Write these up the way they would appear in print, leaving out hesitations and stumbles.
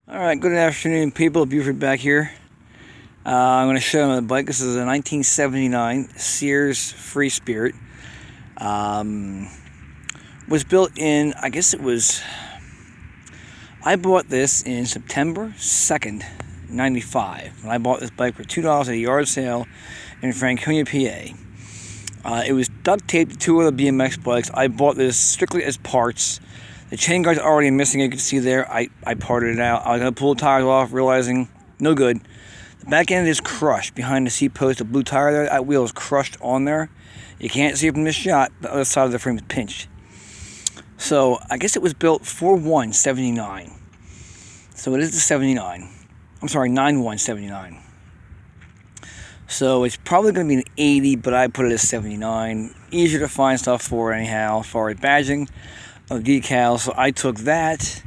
Alright, good afternoon people, Buford back here. I'm going to show you the bike. This is a 1979 Sears Free Spirit. Was built in, I bought this in September 2nd, 95. When I bought this bike for $2 at a yard sale in Franconia, PA. It was duct taped to two other BMX bikes. I bought this strictly as parts. The chain guard's already missing, you can see there. I parted it out. I was going to pull the tires off, realizing no good. The back end is crushed behind the seat post. The blue tire there, that wheel is crushed on there. You can't see it from this shot. The other side of the frame is pinched. So I guess it was built 4/1/79. So it is the 79. I'm sorry, 9/1/79. So it's probably going to be an 80, but I put it as 79. Easier to find stuff for anyhow, as far as badging of decals. So I took that,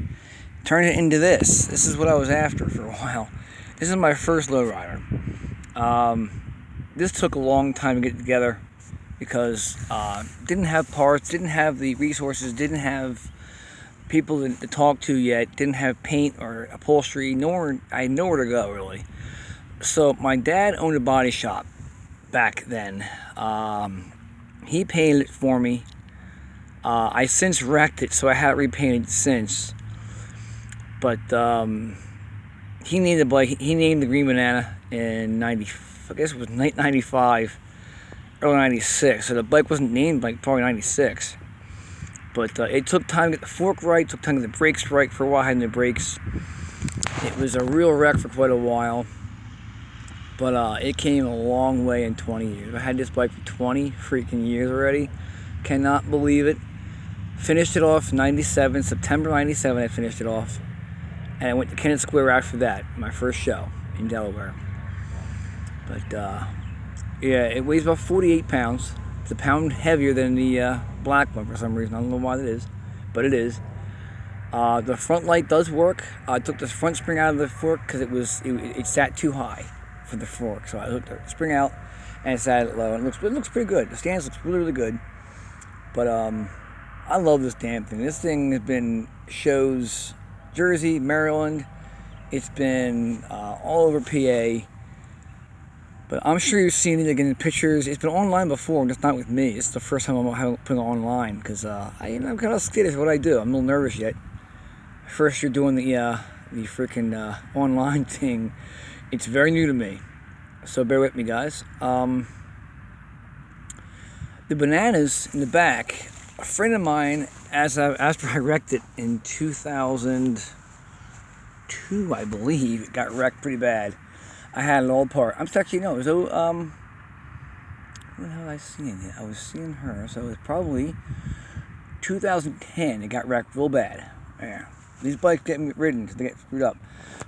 turned it into this. This is what I was after for a while. This is my first lowrider. This took a long time to get together because didn't have parts, didn't have the resources, didn't have people to talk to yet, didn't have paint or upholstery, I had nowhere to go really. So my dad owned a body shop back then. He painted it for me. I since wrecked it, so I had it repainted since. But he named the bike. He named the Green Banana in I guess it was 95, early 96. So the bike wasn't named like probably 96. But it took time to get the fork right. Took time to get the brakes right. For a while, I had no brakes. It was a real wreck for quite a while. But it came a long way in 20 years. I had this bike for 20 freaking years already. Cannot believe it. Finished it off 97, September 97 I finished it off. And I went to Kennett Square after that, my first show in Delaware. But yeah, it weighs about 48 pounds. It's a pound heavier than the black one for some reason. I don't know why that is, but it is. The front light does work. I took the front spring out of the fork because it sat too high for the fork. So I took the spring out and it sat low. And it looks pretty good. The stance looks really, really good. But I love this damn thing. This thing has been shows Jersey, Maryland. It's been all over PA. But I'm sure you've seen it again in pictures. It's been online before, just not with me. It's the first time I'm putting it online because I'm kind of skittish what I do. I'm a little nervous yet. First year doing the freaking online thing. It's very new to me, so bear with me, guys. The bananas in the back, a friend of mine, after I wrecked it in 2002, I believe, it got wrecked pretty bad. I had it all apart. I'm actually, no, it was, what the hell was I seeing it? I was seeing her, so it was probably 2010, it got wrecked real bad. Yeah. These bikes get ridden because they get screwed up.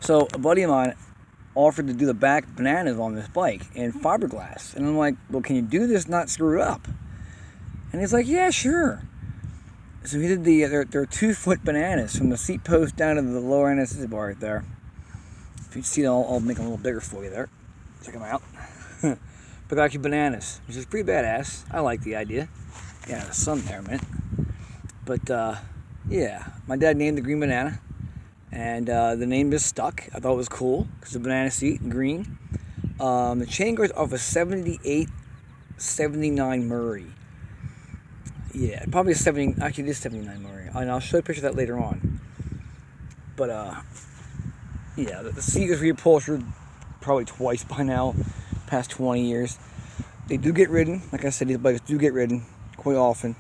So a buddy of mine offered to do the back bananas on this bike in fiberglass. And I'm like, well, can you do this not screw it up? And he's like, yeah, sure. So he did they're 2-foot bananas from the seat post down to the lower end of the bar right there. If you see, I'll make them a little bigger for you there. Check them out. But actually bananas, which is pretty badass. I like the idea. Yeah, the sun there, man. But yeah, my dad named the Green Banana. And the name just stuck. I thought it was cool because the banana seat in green. The chain goes off a 78, 79 Murray. Yeah, probably a 70. Actually, it is 79 Murray. And I'll show you a picture of that later on. But yeah, the seat is reupholstered probably twice by now, past 20 years. They do get ridden. Like I said, these bikes do get ridden quite often,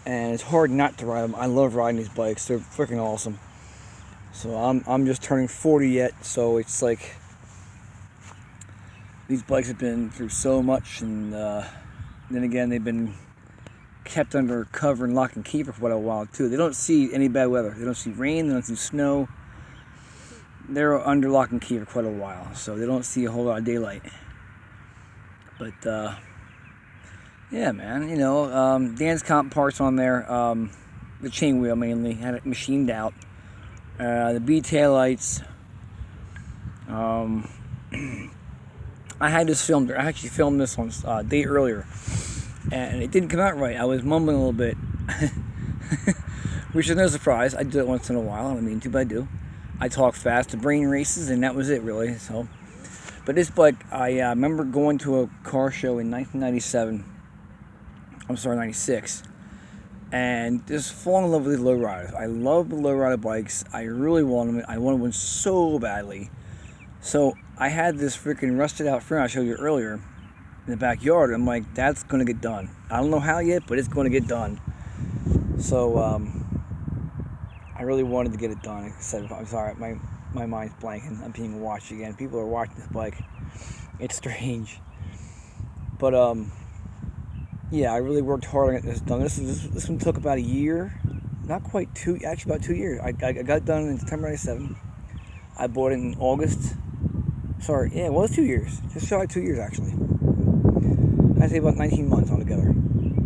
and it's hard not to ride them. I love riding these bikes. They're freaking awesome. So I'm just turning 40 yet, so it's like these bikes have been through so much, and then again they've been kept under cover and lock and key for quite a while too. They don't see any bad weather. They don't see rain. They don't see snow. They're under lock and key for quite a while, so they don't see a whole lot of daylight. But yeah, man, you know, Dan's comp parts on there. The chain wheel mainly had it machined out. The B tail lights. I had this filmed. I actually filmed this on a day earlier, and it didn't come out right. I was mumbling a little bit, which is no surprise. I do it once in a while. I don't mean to, but I do. I talk fast. The brain races, and that was it, really. So, but this bike, I remember going to a car show in 1997. I'm sorry, 96. And just falling in love with the lowriders. I love the lowrider bikes. I really wanted them. I wanted one so badly. So I had this freaking rusted out frame I showed you earlier in the backyard. I'm like, that's gonna get done. I don't know how yet, but it's gonna get done. So I really wanted to get it done. Like I said, I'm sorry, my mind's blanking. I'm being watched again. People are watching this bike. It's strange, but yeah, I really worked hard on getting this done. This one took about a year, not quite two, actually about 2 years. I got it done in September '97. I bought it in August. Sorry, yeah, it was 2 years. Just shy of 2 years actually. I'd say about 19 months altogether,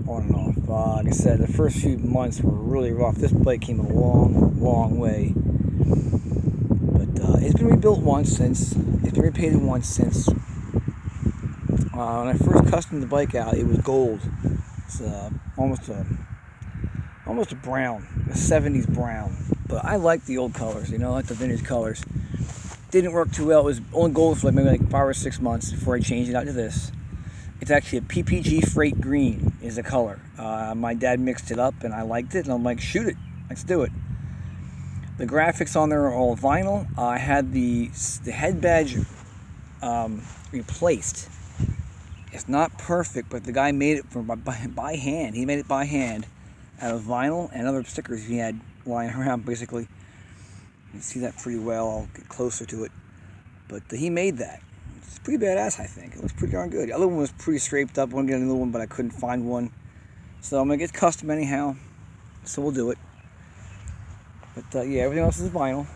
on and off. Like I said, the first few months were really rough. This bike came a long, long way. But it's been rebuilt once since. It's been repainted once since. When I first customed the bike out, it was gold. It's almost a brown, a 70s brown. But I like the old colors, I like the vintage colors. Didn't work too well. It was only gold for maybe 5 or 6 months before I changed it out to this. It's actually a PPG Freight Green is the color. My dad mixed it up and I liked it, and I'm like, shoot it, let's do it. The graphics on there are all vinyl. I had the head badge replaced. It's not perfect, but the guy made it by hand. He made it by hand out of vinyl and other stickers he had lying around, basically. You can see that pretty well. I'll get closer to it. But he made that. It's pretty badass, I think. It looks pretty darn good. The other one was pretty scraped up. I wanted to get another one, but I couldn't find one. So I'm going to get custom anyhow. So we'll do it. But yeah, everything else is vinyl.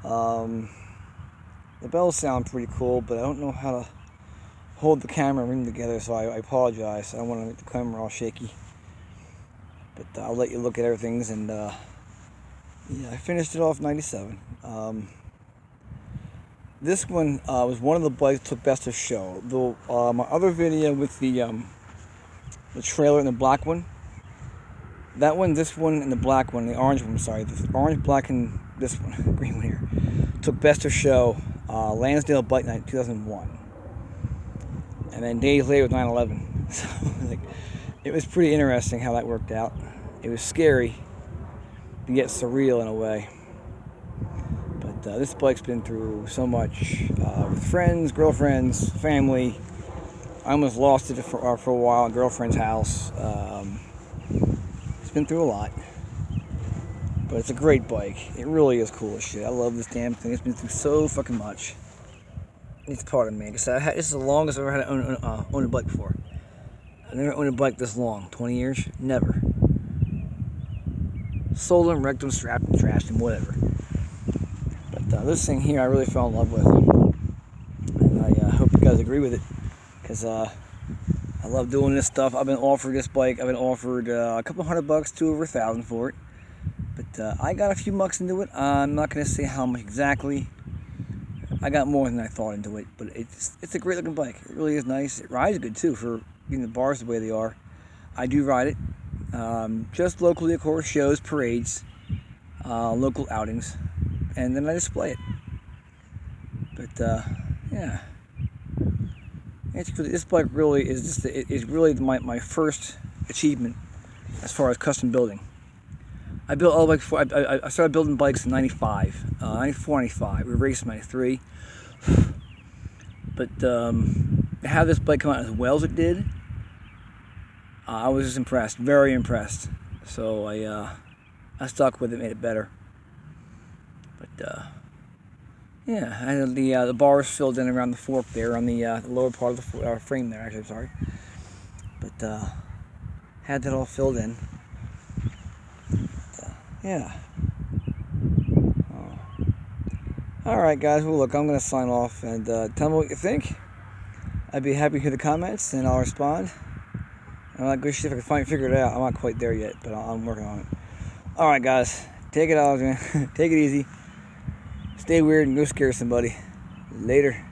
The bells sound pretty cool, but I don't know how to hold the camera and ring together, so I apologize. I don't want to make the camera all shaky. But I'll let you look at everything. And yeah, I finished it off 97. This one was one of the bikes took best of show. My other video with the trailer and the black one, that one, this one, and the black one, the orange one, sorry, the orange, black, and this one, green one here, took best of show, Lansdale Bike Night 2001. And then days later was 9/11. So it was pretty interesting how that worked out. It was scary, but yet surreal in a way. But this bike's been through so much with friends, girlfriends, family. I almost lost it for a while at a girlfriend's house. It's been through a lot, but it's a great bike. It really is cool as shit. I love this damn thing. It's been through so fucking much. It's part of me. Because this is the longest I've ever had to own a bike before. I've never owned a bike this long. 20 years? Never. Sold them, wrecked them, strapped them, trashed them, whatever. But this thing here I really fell in love with. And I hope you guys agree with it. Because I love doing this stuff. I've been offered this bike. I've been offered a couple $100 to over $1,000 for it. But I got a few bucks into it. I'm not going to say how much exactly. I got more than I thought into it, but it's a great looking bike. It really is nice. It rides good too for being the bars the way they are. I do ride it, just locally, of course, shows, parades, local outings, and then I display it. But yeah, this bike really is just is really my first achievement as far as custom building. I built all the bikes before. I started building bikes in 95, 94, 95. We raced in 93. But to have this bike come out as well as it did, I was just impressed, very impressed. So I stuck with it, made it better. But yeah, I had the bars filled in around the fork there on the lower part of the frame there. Actually, sorry. But had that all filled in. Yeah. Alright guys, well look, I'm going to sign off and tell me what you think. I'd be happy to hear the comments and I'll respond. I'm not good shit if I can figure it out. I'm not quite there yet, but I'm working on it. Alright guys, take it out, man. Take it easy. Stay weird and go scare somebody. Later.